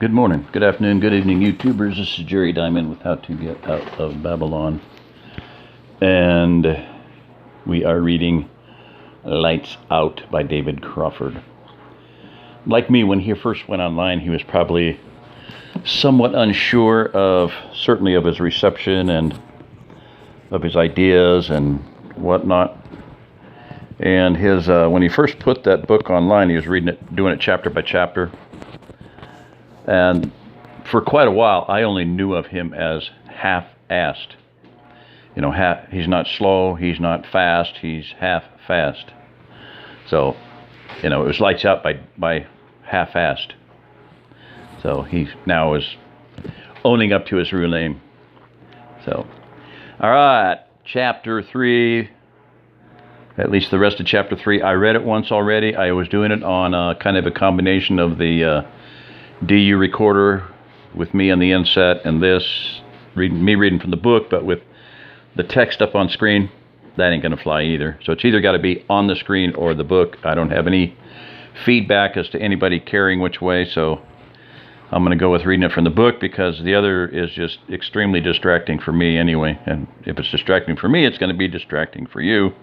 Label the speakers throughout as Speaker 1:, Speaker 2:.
Speaker 1: Good morning, good afternoon, good evening, YouTubers. This is Jerry Diamond with How to Get Out of Babylon. And we are reading Lights Out by David Crawford. Like me, when he first went online, he was probably somewhat unsure of, certainly of his reception and of his ideas and whatnot. And his when he first put that book online, he was reading it, doing it chapter by chapter. And for quite a while, I only knew of him as half-assed. You know, he's not slow, he's not fast, he's half-fast. So, you know, it was lights out by half-assed. So he now is owning up to his real name. So, all right, chapter 3. At least the rest of chapter 3. I read it once already. I was doing it on kind of a combination of the DU recorder with me on the inset and this, me reading from the book, but with the text up on screen. That ain't going to fly either. So it's either got to be on the screen or the book. I don't have any feedback as to anybody caring which way, so I'm going to go with reading it from the book because the other is just extremely distracting for me anyway. And if it's distracting for me, it's going to be distracting for you.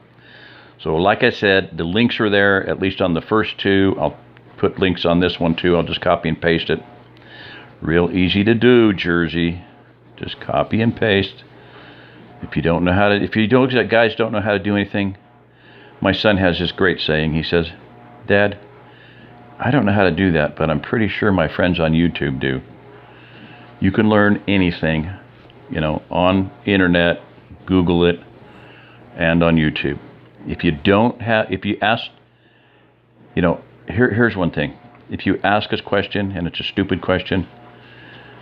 Speaker 1: So like I said, the links are there, at least on the first two. I'll put links on this one too. I'll just copy and paste it. Real easy to do, Jersey. Just copy and paste. If you don't know how to, if you don't, guys don't know how to do anything, my son has this great saying. He says, "Dad, I don't know how to do that, but I'm pretty sure my friends on YouTube do." You can learn anything, you know, on internet, Google it, and on YouTube. If you don't have, if you ask, you know, here's one thing. If you ask us a question and it's a stupid question,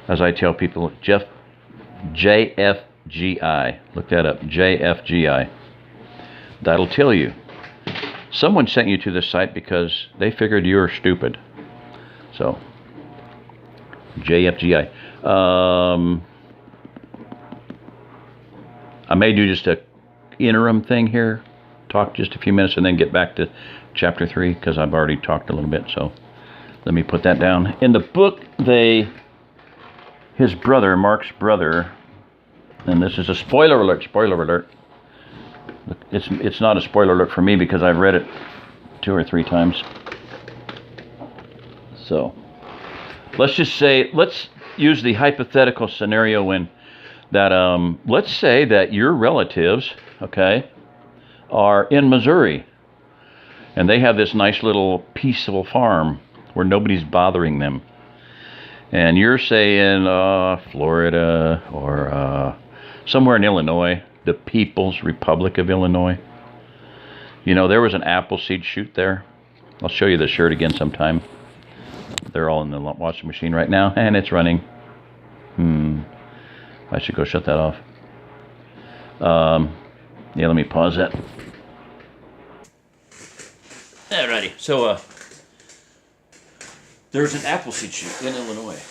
Speaker 1: as I tell people, JFGI, look that up, JFGI. That'll tell you. Someone sent you to this site because they figured you're stupid. So, JFGI. I may do just a interim thing here, talk just a few minutes and then get back to chapter 3 because I've already talked a little bit. So let me put that down. In the book, his brother, Mark's brother, and this is a spoiler alert. It's not a spoiler alert for me because I've read it 2 or 3 times. So let's just say, let's use the hypothetical scenario when that, let's say that your relatives, okay, are in Missouri and they have this nice little peaceful farm where nobody's bothering them. And you're saying Florida or somewhere in Illinois, the People's Republic of Illinois. You know, there was an Appleseed shoot there. I'll show you the shirt again sometime. They're all in the washing machine right now, and it's running. I should go shut that off. Yeah, let me pause that. Alrighty, so there's an Appleseed shoot in Illinois,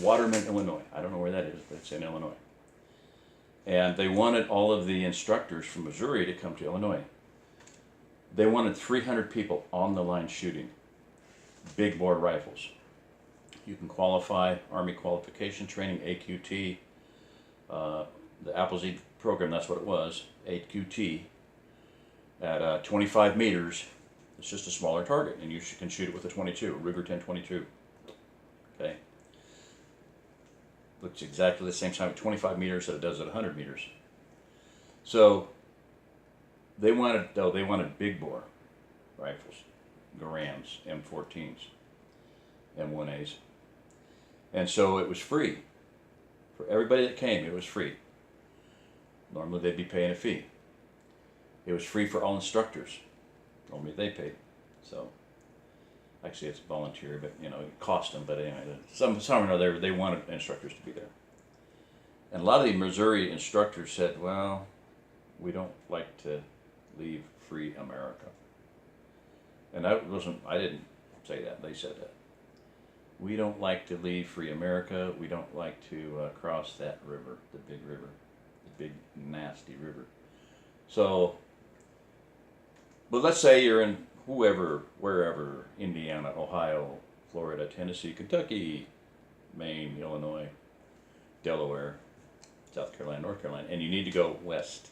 Speaker 1: Waterman, Illinois. I don't know where that is, but it's in Illinois. And they wanted all of the instructors from Missouri to come to Illinois. They wanted 300 people on the line shooting big bore rifles. You can qualify, Army Qualification Training, AQT, the Appleseed program, that's what it was, AQT, at 25 meters. It's just a smaller target, and you can shoot it with a 22, Ruger 1022. Okay. Looks exactly the same time at 25 meters that it does at 100 meters. So they wanted big bore rifles, Garands, M14s, M1As, and so it was free for everybody that came. It was free. Normally they'd be paying a fee. It was free for all instructors. Normally they paid. So actually it's volunteer, but you know, it cost them. But anyway, some or another, they wanted instructors to be there. And a lot of the Missouri instructors said, well, we don't like to leave free America. And I didn't say that, they said that. We don't like to leave free America. We don't like to cross that river, the big river, the big nasty river. So, but let's say you're in wherever, Indiana, Ohio, Florida, Tennessee, Kentucky, Maine, Illinois, Delaware, South Carolina, North Carolina, and you need to go west,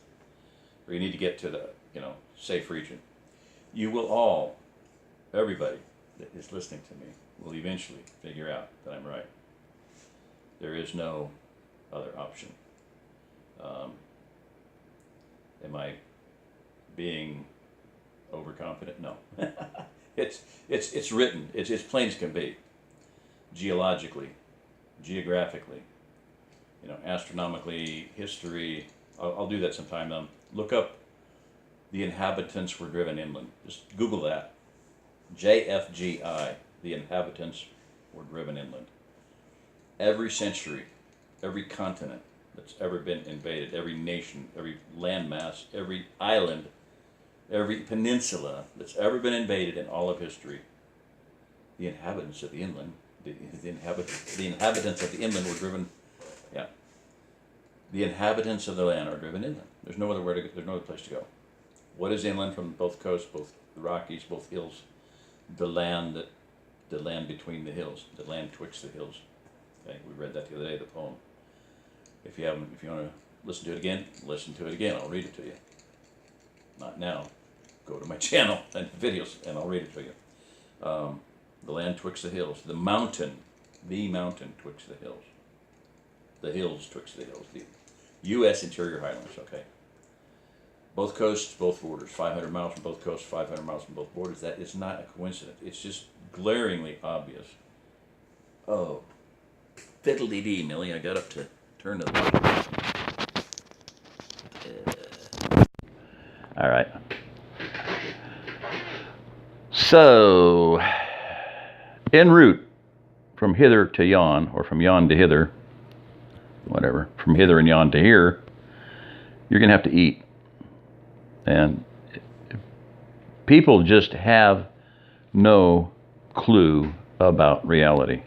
Speaker 1: or you need to get to the, safe region. You will all, everybody that is listening to me, will eventually figure out that I'm right. There is no other option. Am I being overconfident? No. It's written. It's plain as can be. Geologically, geographically, astronomically, history. I'll do that sometime. Look up the inhabitants were driven inland. Just Google that. JFGI. The inhabitants were driven inland. Every century, every continent that's ever been invaded, every nation, every landmass, every island, every peninsula that's ever been invaded in all of history, the inhabitants of the inland, the inhabitants of the inland were driven, the inhabitants of the land are driven inland. There's no other there's no other place to go. What is inland from both coasts, both the Rockies, both hills? The land between the hills, the land twixt the hills. Okay, we read that the other day, the poem. If you want to listen to it again, listen to it again. I'll read it to you. Not now. Go to my channel and videos, and I'll read it to you. The land twixt the hills. The mountain twixt the hills. The hills twixt the hills. The U.S. interior highlands, okay. Both coasts, both borders. 500 miles from both coasts, 500 miles from both borders. That is not a coincidence. It's just glaringly obvious. Oh, fiddle-dee-dee, Millie. I got up to turn to the... All right. So, en route from hither to yon, or from yon to hither, whatever, from hither and yon to here, you're going to have to eat. And people just have no clue about reality.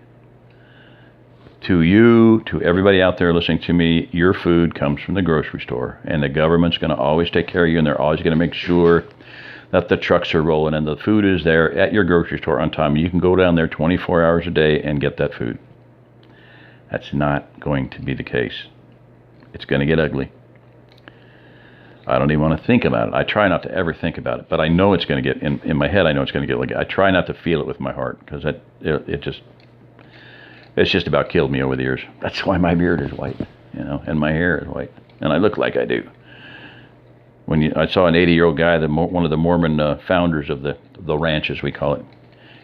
Speaker 1: To you, to everybody out there listening to me, your food comes from the grocery store, and the government's going to always take care of you, and they're always going to make sure that the trucks are rolling and the food is there at your grocery store on time. You can go down there 24 hours a day and get that food. That's not going to be the case. It's going to get ugly. I don't even want to think about it. I try not to ever think about it, but I know it's going to get, in my head, I know it's going to get ugly. I try not to feel it with my heart, because it's just about killed me over the years. That's why my beard is white, and my hair is white, and I look like I do. I saw an 80-year-old guy, one of the Mormon founders of the ranch, as we call it,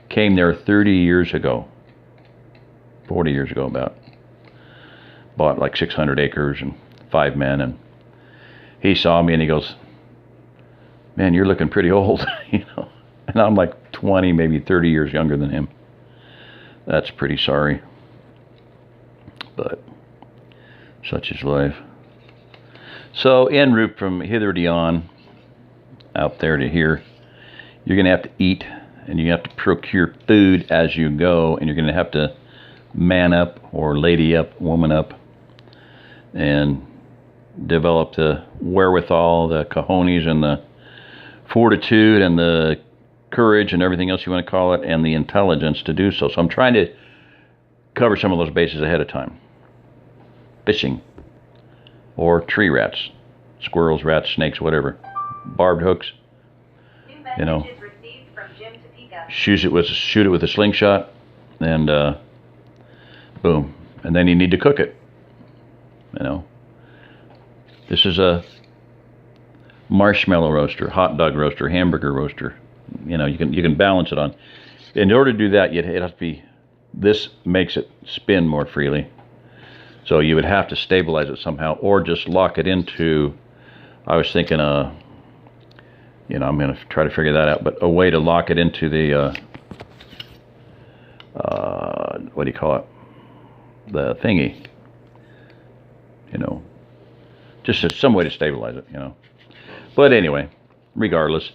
Speaker 1: came there 30 years ago, 40 years ago about, bought like 600 acres and 5 men, and he saw me and he goes, "Man, you're looking pretty old," and I'm like 20, maybe 30 years younger than him. That's pretty sorry, but such is life. So, en route from hither to yon, out there to here, you're going to have to eat, and you have to procure food as you go, and you're going to have to man up or lady up, woman up, and develop the wherewithal, the cojones, and the fortitude, and the courage, and everything else you want to call it, and the intelligence to do so. So I'm trying to cover some of those bases ahead of time. Fishing, or tree rats, squirrels, rats, snakes, whatever. Barbed hooks, shoot it with a slingshot, and boom. And then you need to cook it. This is a marshmallow roaster, hot dog roaster, hamburger roaster. You can balance it on. In order to do that, it has to be. This makes it spin more freely. So you would have to stabilize it somehow, or just lock it into. I was thinking, I'm going to try to figure that out. But a way to lock it into the, what do you call it? The thingy. Just some way to stabilize it. But anyway, regardless.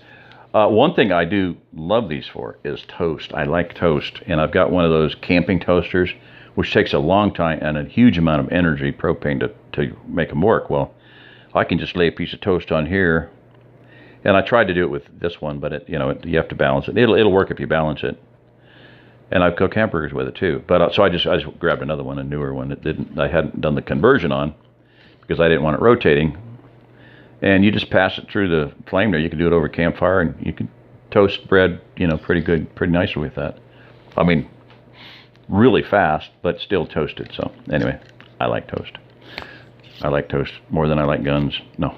Speaker 1: One thing I do love these for is toast. I like toast, and I've got one of those camping toasters, which takes a long time and a huge amount of energy, propane, to make them work. Well, I can just lay a piece of toast on here, and I tried to do it with this one, but you have to balance it. It'll work if you balance it. And I've cooked hamburgers with it too. But so I just grabbed another one, a newer one that I hadn't done the conversion on because I didn't want it rotating. And you just pass it through the flame there. You can do it over campfire, and you can toast bread, pretty good, pretty nicely with that. I mean, really fast, but still toasted. So anyway, I like toast. I like toast more than I like guns. No.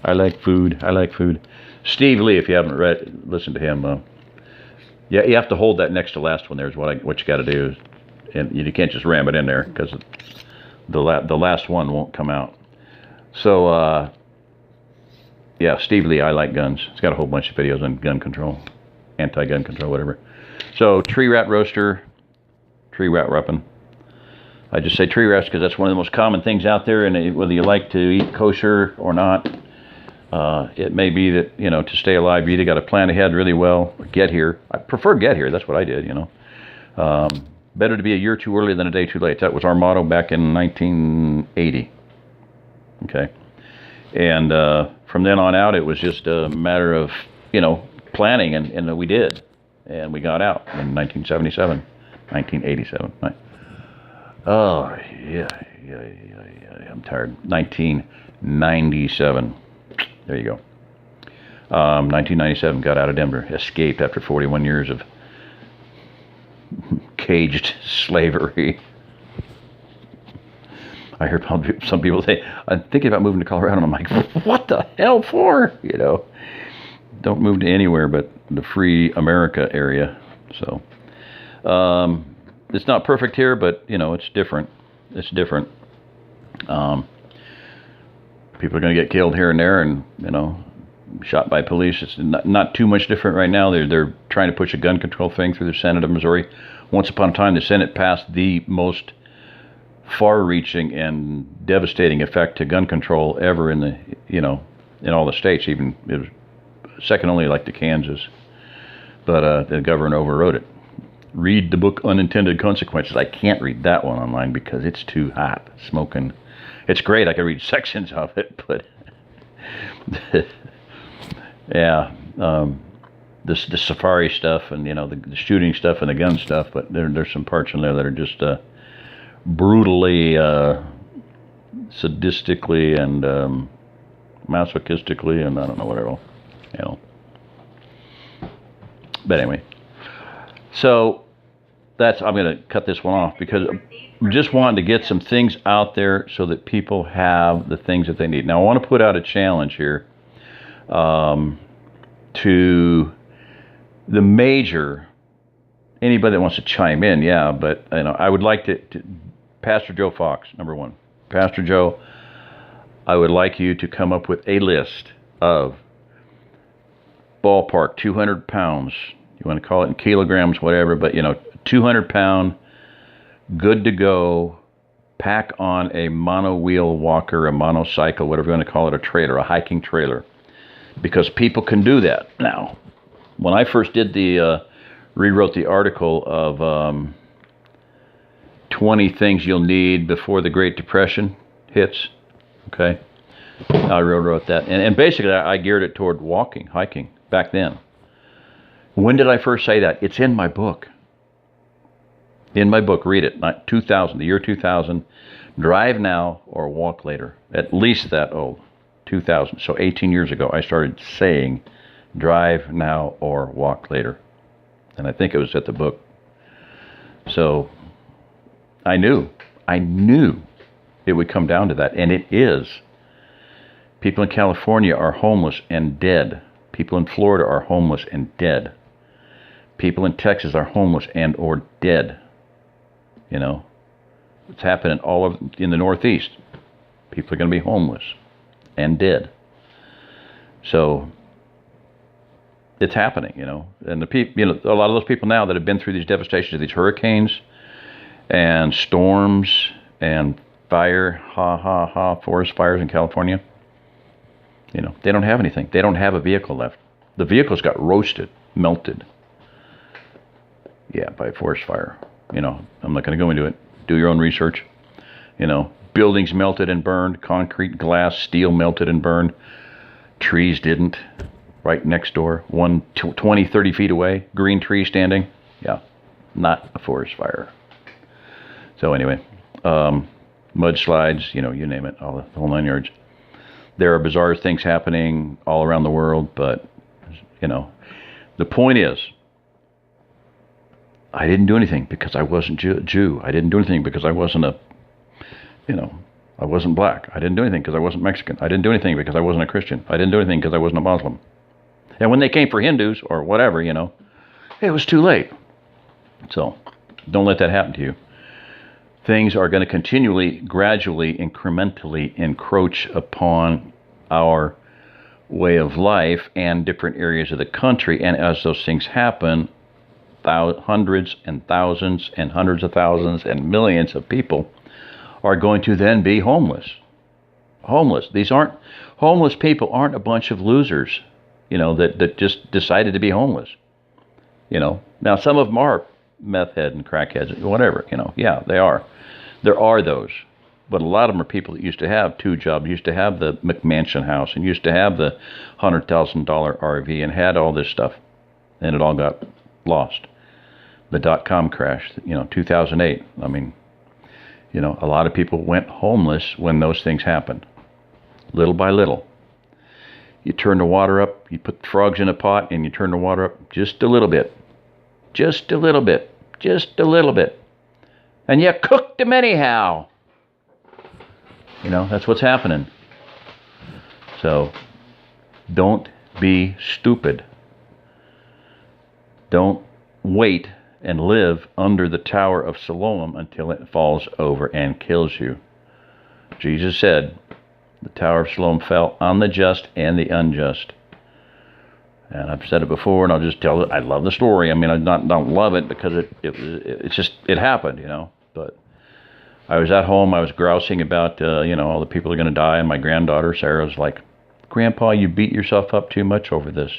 Speaker 1: I like food. I like food. Steve Lee, if you haven't listened to him, yeah, you have to hold that next to last one. There's what you got to do, and you can't just ram it in there because the last one won't come out. So yeah, Steve Lee, I like guns. He's got a whole bunch of videos on gun control, anti-gun control, whatever. So tree rat roaster, tree rat weapon. I just say tree rats because that's one of the most common things out there, and whether you like to eat kosher or not, it may be that, to stay alive, you either got to plan ahead really well, or get here. I prefer get here. That's what I did, Better to be a year too early than a day too late. That was our motto back in 1980. Okay. And from then on out, it was just a matter of, planning, and we did. And we got out in 1987. Oh, yeah, I'm tired. 1997. There you go. 1997, got out of Denver. Escaped after 41 years of caged slavery. I hear some people say, I'm thinking about moving to Colorado. And I'm like, what the hell for? Don't move to anywhere but the free America area. So, it's not perfect here, but, it's different. It's different. People are going to get killed here and there and, shot by police. It's not too much different right now. They're trying to push a gun control thing through the Senate of Missouri. Once upon a time, the Senate passed the most far-reaching and devastating effect to gun control ever in the, in all the states. Even it was second only to Kansas. But the governor overrode it. Read the book Unintended Consequences. I can't read that one online because it's too hot. Smoking. It's great. I can read sections of it, but yeah, the safari stuff and the shooting stuff and the gun stuff. But there's some parts in there that are just brutally, sadistically, and masochistically, and I don't know whatever. But anyway. So I'm going to cut this one off because I'm just wanting to get some things out there so that people have the things that they need. Now, I want to put out a challenge here to the major, anybody that wants to chime in, yeah, but I would like to Pastor Joe Fox, number one. Pastor Joe, I would like you to come up with a list of ballpark 200 pounds. You want to call it in kilograms, whatever, but 200-pound, good to go, pack on a mono-wheel walker, a monocycle, whatever you want to call it, a trailer, a hiking trailer, because people can do that now. When I first did rewrote the article of 20 things you'll need before the Great Depression hits, okay, I rewrote that, and basically I geared it toward hiking back then. When did I first say that? It's in my book. In my book, read it. 2000, the year 2000. Drive now or walk later. At least that old. 2000. So 18 years ago, I started saying, drive now or walk later. And I think it was at the book. So I knew it would come down to that. And it is. People in California are homeless and dead. People in Florida are homeless and dead. People in Texas are homeless and or dead. It's happening all over in the Northeast. People are going to be homeless and dead. So it's happening, And the people, a lot of those people now that have been through these devastations of these hurricanes and storms and forest fires in California, they don't have anything. They don't have a vehicle left. The vehicles got roasted, melted. Yeah, by a forest fire. I'm not going to go into it. Do your own research. Buildings melted and burned. Concrete, glass, steel melted and burned. Trees didn't. Right next door. 20, 30 feet away. Green tree standing. Yeah, not a forest fire. So anyway, mudslides, you name it, all the whole 9 yards. There are bizarre things happening all around the world, but, the point is, I didn't do anything because I wasn't Jew. I didn't do anything because I wasn't I wasn't black. I didn't do anything because I wasn't Mexican. I didn't do anything because I wasn't a Christian. I didn't do anything because I wasn't a Muslim. And when they came for Hindus or whatever, it was too late. So don't let that happen to you. Things are going to continually, gradually, incrementally encroach upon our way of life and different areas of the country. And as those things happen, hundreds and thousands and hundreds of thousands and millions of people are going to then be homeless. Homeless people aren't a bunch of losers, that just decided to be homeless. Now some of them are meth head and crackheads, whatever, yeah, they are. There are those. But a lot of them are people that used to have 2 jobs, used to have the McMansion house, and used to have the $100,000 RV and had all this stuff. And it all got lost. The dot-com crash, 2008. I mean, a lot of people went homeless when those things happened. Little by little. You turn the water up, you put the frogs in a pot, and you turn the water up just a little bit. Just a little bit. Just a little bit. And you cooked them anyhow. That's what's happening. So, don't be stupid. Don't wait and live under the Tower of Siloam until it falls over and kills you. Jesus said, the Tower of Siloam fell on the just and the unjust. And I've said it before, and I'll just tell it. I love the story. I mean, I don't love it because it happened, But I was at home. I was grousing about, all the people are going to die. And my granddaughter, Sarah's like, Grandpa, you beat yourself up too much over this.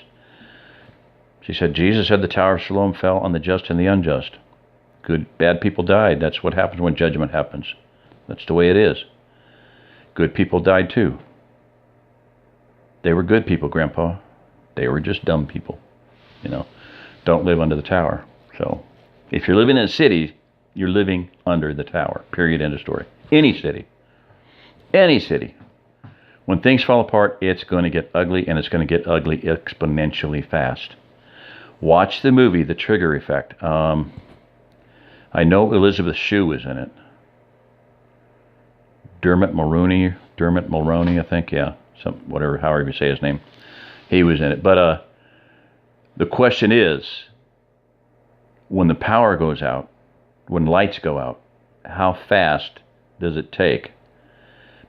Speaker 1: She said, Jesus said the Tower of Siloam fell on the just and the unjust. Bad people died. That's what happens when judgment happens. That's the way it is. Good people died too. They were good people, Grandpa. They were just dumb people. Don't live under the tower. So if you're living in a city, you're living under the tower. Period. End of story. Any city. Any city. When things fall apart, it's going to get ugly, and it's going to get ugly exponentially fast. Watch the movie, The Trigger Effect. I know Elizabeth Shue was in it. Dermot Mulroney, I think, yeah. However you say his name. He was in it. But the question is, when the power goes out, when lights go out, how fast does it take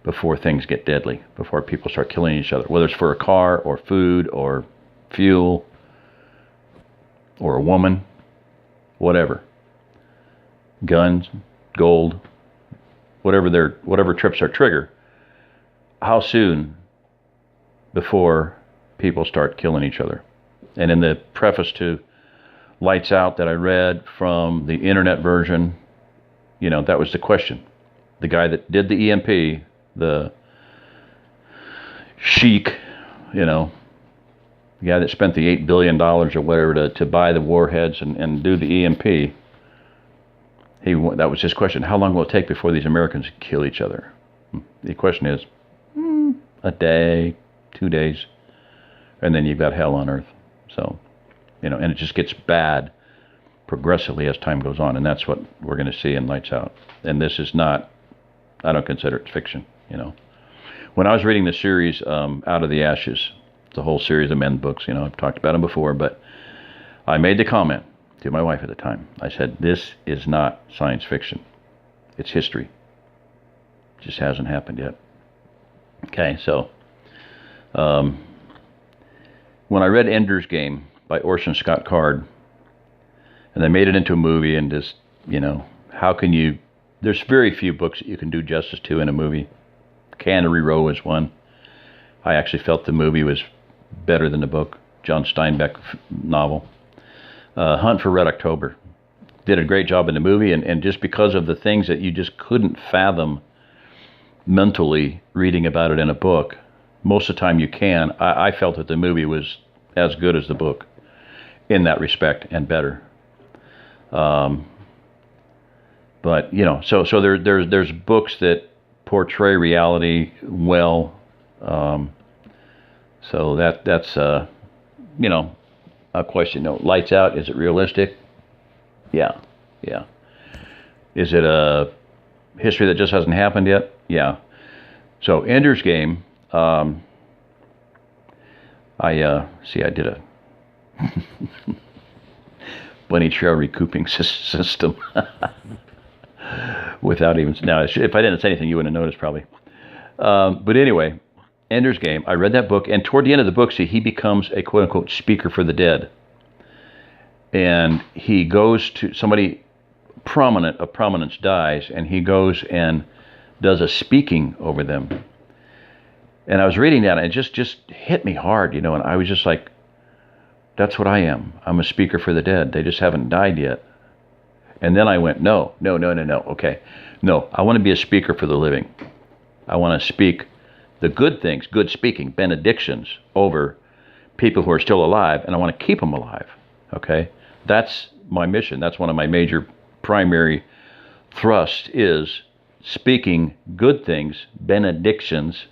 Speaker 1: before things get deadly, before people start killing each other, whether it's for a car or food or fuel or a woman, whatever. Guns, gold, whatever trips our trigger. How soon before people start killing each other? And in the preface to Lights Out that I read from the internet version, that was the question. The guy that did the EMP, the sheik, the guy that spent the $8 billion or whatever to buy the warheads and do the EMP, that was his question. How long will it take before these Americans kill each other? The question is, a day, 2 days, and then you've got hell on earth. So, and it just gets bad progressively as time goes on, and that's what we're going to see in Lights Out. And this is not, I don't consider it fiction, When I was reading the series, Out of the Ashes, the whole series of men books, I've talked about them before, but I made the comment to my wife at the time. I said, this is not science fiction. It's history. It just hasn't happened yet. Okay, so when I read Ender's Game by Orson Scott Card, and they made it into a movie, and just, how can you, there's very few books that you can do justice to in a movie. Cannery Row is one. I actually felt the movie was better than the book. John Steinbeck novel. Hunt for Red October. Did a great job in the movie, and just because of the things that you just couldn't fathom mentally reading about it in a book, most of the time you can, I felt that the movie was as good as the book in that respect, and better. But so there's books that portray reality well. So that's a question. No, Lights Out. Is it realistic? Yeah. Is it a history that just hasn't happened yet? Yeah. So Ender's Game. I did a bunny trail recouping system without even. Now, if I didn't say anything, you wouldn't have noticed probably. But anyway, Ender's Game. I read that book, and toward the end of the book, he becomes a quote unquote speaker for the dead, and he goes to somebody of prominence dies, and he goes and does a speaking over them. And I was reading that, and it just hit me hard, and I was just like, that's what I am. I'm a speaker for the dead. They just haven't died yet. And then I went, no. Okay. No, I want to be a speaker for the living. I want to speak the good things, good speaking, benedictions over people who are still alive, and I want to keep them alive. Okay? That's my mission. That's one of my major primary thrusts, is speaking good things, benedictions,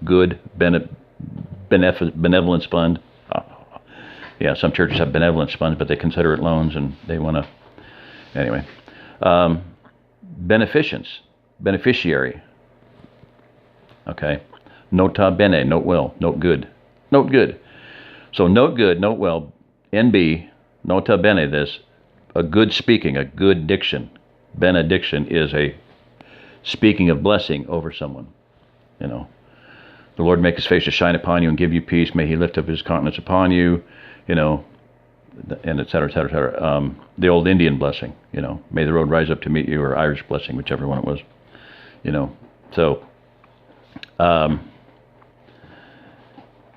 Speaker 1: good benevolence fund. Yeah, some churches have benevolence funds, but they consider it loans, and they want to. Anyway, beneficiary. Okay, nota bene, note well, note good. So note good, note well. NB, nota bene. This, a good speaking, a good diction. Benediction is a speaking of blessing over someone. The Lord make his face to shine upon you and give you peace. May he lift up his countenance upon you, and et cetera, et cetera, et cetera. The old Indian blessing, may the road rise up to meet you, or Irish blessing, whichever one it was,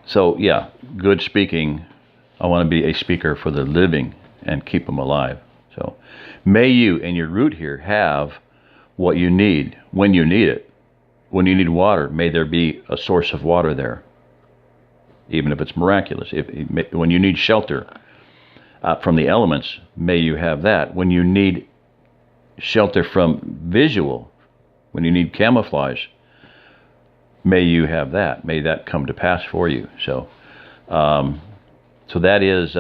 Speaker 1: So yeah, good speaking. I want to be a speaker for the living and keep them alive. So may you and your root here have what you need when you need it. When you need water, may there be a source of water there, even if it's miraculous. When you need shelter from the elements, may you have that. When you need shelter from visual, when you need camouflage, may you have that. May that come to pass for you. So that is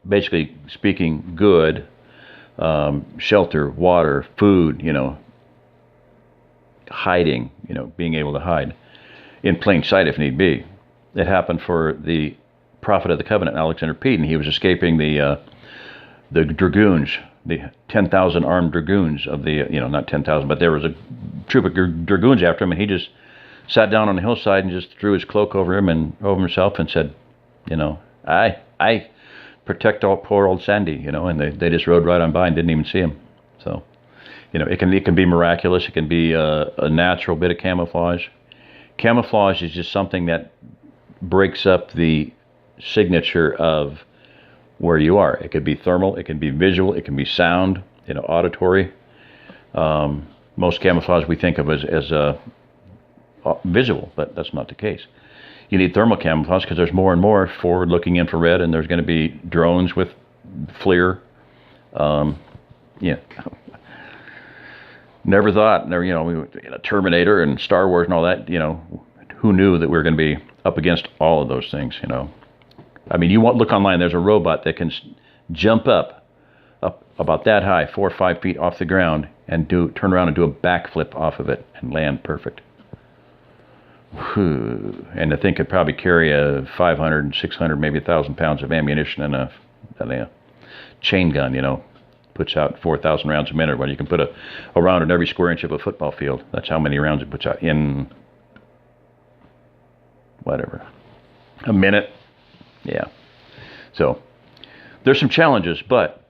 Speaker 1: basically speaking good, shelter, water, food, hiding, being able to hide in plain sight if need be. It happened for the prophet of the covenant, Alexander Peden. He was escaping the dragoons, the 10,000 armed dragoons of the, not 10,000, but there was a troop of dragoons after him, and he just sat down on the hillside and just threw his cloak over him and over himself and said, I protect all poor old Sandy, and they just rode right on by and didn't even see him. So, it can be miraculous. It can be a natural bit of camouflage. Camouflage is just something that breaks up the signature of where you are. It could be thermal, it can be visual, it can be sound, auditory. Most camouflage we think of as visual, but that's not the case. You need thermal camouflage because there's more and more forward-looking infrared, and there's going to be drones with FLIR. Never thought, Terminator and Star Wars and all that, who knew that we were going to be up against all of those things, I mean, look online, there's a robot that can jump up about that high, 4 or 5 feet off the ground, and turn around and do a backflip off of it and land perfect. Whew. And the thing could probably carry a 500, 600, maybe 1,000 pounds of ammunition and a chain gun, puts out 4,000 rounds a minute. Well, you can put a round in every square inch of a football field. That's how many rounds it puts out in, whatever, a minute. Yeah. So there's some challenges, but,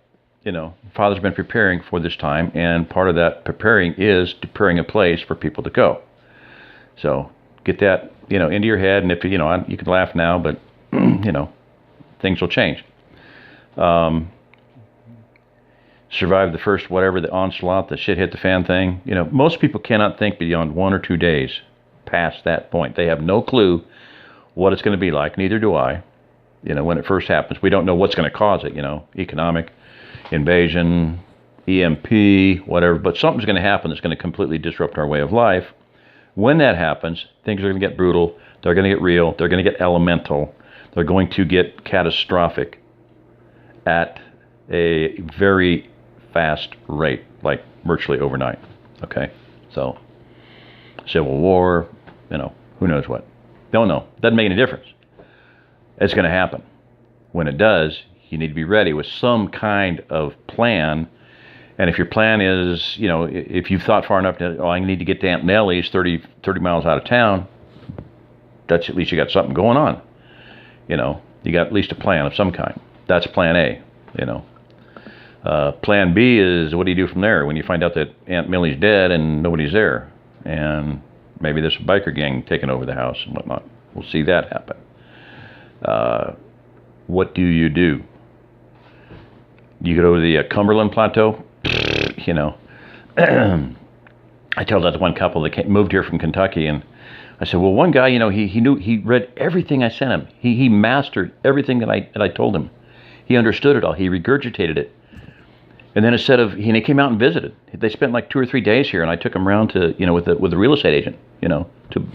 Speaker 1: Father's been preparing for this time, and part of that preparing is preparing a place for people to go. So get that, into your head, and if, you can laugh now, but, things will change. Survive the first, whatever, the onslaught, the shit hit the fan thing. Most people cannot think beyond 1 or 2 days past that point. They have no clue what it's going to be like. Neither do I. When it first happens, we don't know what's going to cause it, economic, invasion, EMP, whatever, but something's going to happen that's going to completely disrupt our way of life. When that happens, things are going to get brutal, they're going to get real, they're going to get elemental, they're going to get catastrophic at a very fast rate, like virtually overnight. Okay? So, Civil War, who knows what. Don't know. Doesn't make any difference. It's going to happen. When it does, you need to be ready with some kind of plan. And if your plan is, if you've thought far enough that, I need to get to Aunt Nellie's 30 miles out of town, that's at least you got something going on. You got at least a plan of some kind. That's plan A, Plan B is, what do you do from there when you find out that Aunt Millie's dead and nobody's there? And maybe there's a biker gang taking over the house and whatnot. We'll see that happen. What do? You go to the Cumberland Plateau, I told that to one couple that moved here from Kentucky, and I said, well, one guy, he read everything I sent him. He mastered everything that I told him. He understood it all. He regurgitated it. And then instead of, he came out and visited. They spent like 2 or 3 days here, and I took him around to, with the real estate agent, to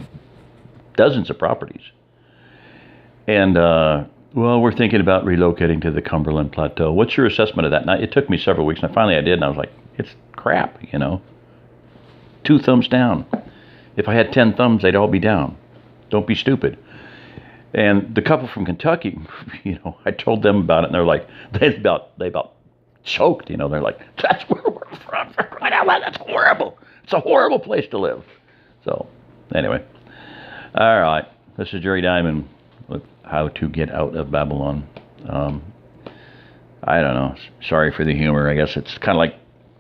Speaker 1: dozens of properties. And, well, we're thinking about relocating to the Cumberland Plateau. What's your assessment of that? Now, it took me several weeks, and finally I did, and I was like, it's crap, 2 thumbs down. If I had 10 thumbs, they'd all be down. Don't be stupid. And the couple from Kentucky, I told them about it, and they're like, they about choked, they're like, that's where we're from. That's horrible. It's a horrible place to live. So, anyway. All right. This is Jerry Diamond with How to Get Out of Babylon. I don't know. Sorry for the humor. I guess it's kind of like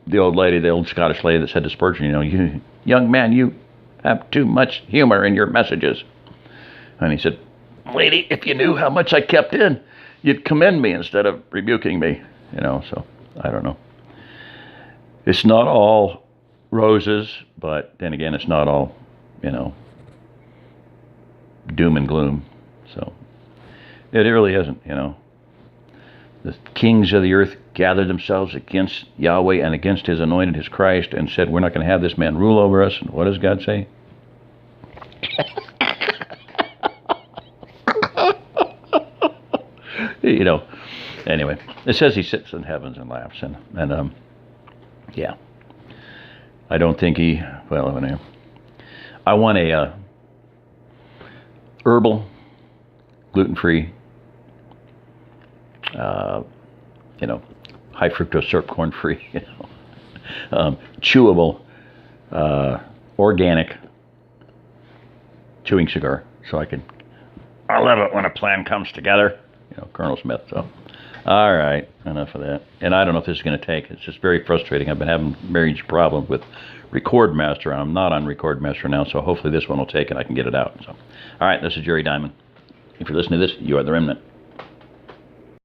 Speaker 1: the old Scottish lady that said to Spurgeon, you young man, you have too much humor in your messages. And he said, lady, if you knew how much I kept in, you'd commend me instead of rebuking me. So I don't know. It's not all roses, but then again, it's not all, doom and gloom. So it really isn't, The kings of the earth gathered themselves against Yahweh and against his anointed, his Christ, and said, we're not going to have this man rule over us. And what does God say? Anyway, it says he sits in heavens and laughs, and yeah, I don't think I want a herbal, gluten-free, high fructose syrup, corn-free, chewable, organic chewing cigar, so I love it when a plan comes together. Colonel Smith. So, all right, enough of that. And I don't know if this is going to take. It's just very frustrating. I've been having marriage problems with Record Master. I'm not on Record Master now, so hopefully this one will take and I can get it out. So, all right, this is Jerry Diamond. If you're listening to this, you are the remnant.